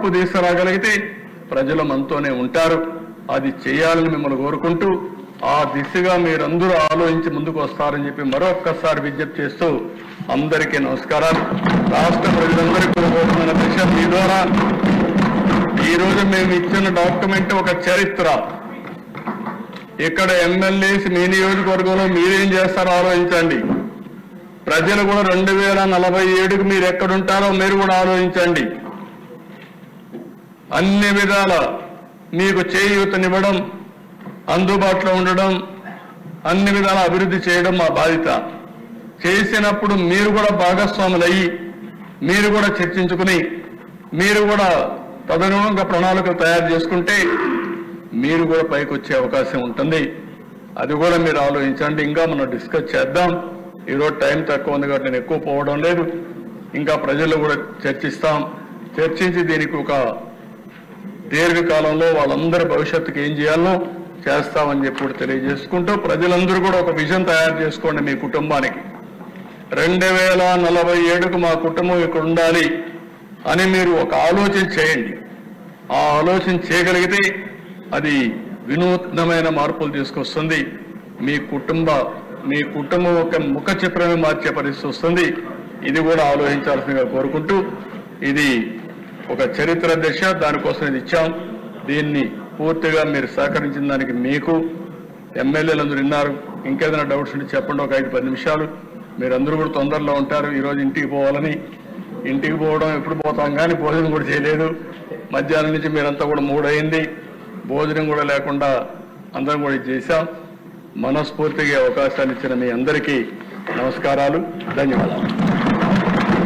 మార్పు తీసుకురాగలిగితే ప్రజలు మనతోనే ఉంటారు. అది చేయాలని మిమ్మల్ని కోరుకుంటూ ఆ దిశగా మీరందరూ ఆలోచించి ముందుకు వస్తారని చెప్పి మరొక్కసారి విజ్ఞప్తి చేస్తూ అందరికీ నమస్కారాలు. రాష్ట్ర ప్రజలందరికీ కోరుకుంటున్న దిశ మీ ద్వారా ఈరోజు మేము ఇచ్చిన డాక్యుమెంట్ ఒక చరిత్ర. ఇక్కడ ఎమ్మెల్యేస్ మీ నియోజకవర్గంలో మీరేం చేస్తారో ఆలోచించండి. ప్రజలు కూడా 2047కు మీరు ఎక్కడుంటారో మీరు కూడా ఆలోచించండి. అన్ని విధాల మీకు చేయూతనివ్వడం, అందుబాటులో ఉండడం, అన్ని విధాల అభివృద్ధి చేయడం మా బాధ్యత. చేసినప్పుడు మీరు కూడా భాగస్వాములయ్యి మీరు కూడా చర్చించుకుని మీరు కూడా తదనుగుణంగా ప్రణాళికలు తయారు చేసుకుంటే మీరు కూడా పైకి వచ్చే అవకాశం ఉంటుంది. అది కూడా మీరు ఆలోచించండి. ఇంకా మనం డిస్కస్ చేద్దాం. ఈరోజు టైం తక్కువ ఉంది కాబట్టి నేను ఎక్కువ పోవడం లేదు. ఇంకా ప్రజలు కూడా చర్చించి దీనికి ఒక దీర్ఘకాలంలో వాళ్ళందరి భవిష్యత్తుకి ఏం చేయాలో చేస్తామని చెప్పి కూడా తెలియజేసుకుంటూ ప్రజలందరూ కూడా ఒక విజన్ తయారు చేసుకోండి. మీ కుటుంబానికి 2047కు మా కుటుంబం ఇక్కడ ఉండాలి అని మీరు ఒక ఆలోచన చేయండి. ఆ ఆలోచన చేయగలిగితే అది వినూత్నమైన మార్పులు తీసుకొస్తుంది. మీ కుటుంబం ఒక ముఖ చిత్రమే మార్చే పరిస్థితి వస్తుంది. ఇది కూడా ఆలోచించాల్సిందిగా కోరుకుంటూ ఇది ఒక చరిత్ర దిశ, దానికోసం ఇది ఇచ్చాం. దీన్ని పూర్తిగా మీరు సహకరించిన దానికి మీకు ఎమ్మెల్యేలందరూ విన్నారు. ఇంకేదైనా డౌట్స్ ఉంటే చెప్పండి. ఒక 5-10 నిమిషాలు. మీరందరూ కూడా తొందరలో ఉంటారు. ఈరోజు ఇంటికి పోవాలని, ఇంటికి పోవడం ఎప్పుడు పోతాం కానీ భోజనం కూడా చేయలేదు. మధ్యాహ్నం నుంచి మీరంతా కూడా 3 అయింది. భోజనం కూడా లేకుండా అందరం కూడా చేశాం. మనస్ఫూర్తిగా అవకాశాన్ని ఇచ్చిన మీ అందరికీ నమస్కారాలు, ధన్యవాదాలు.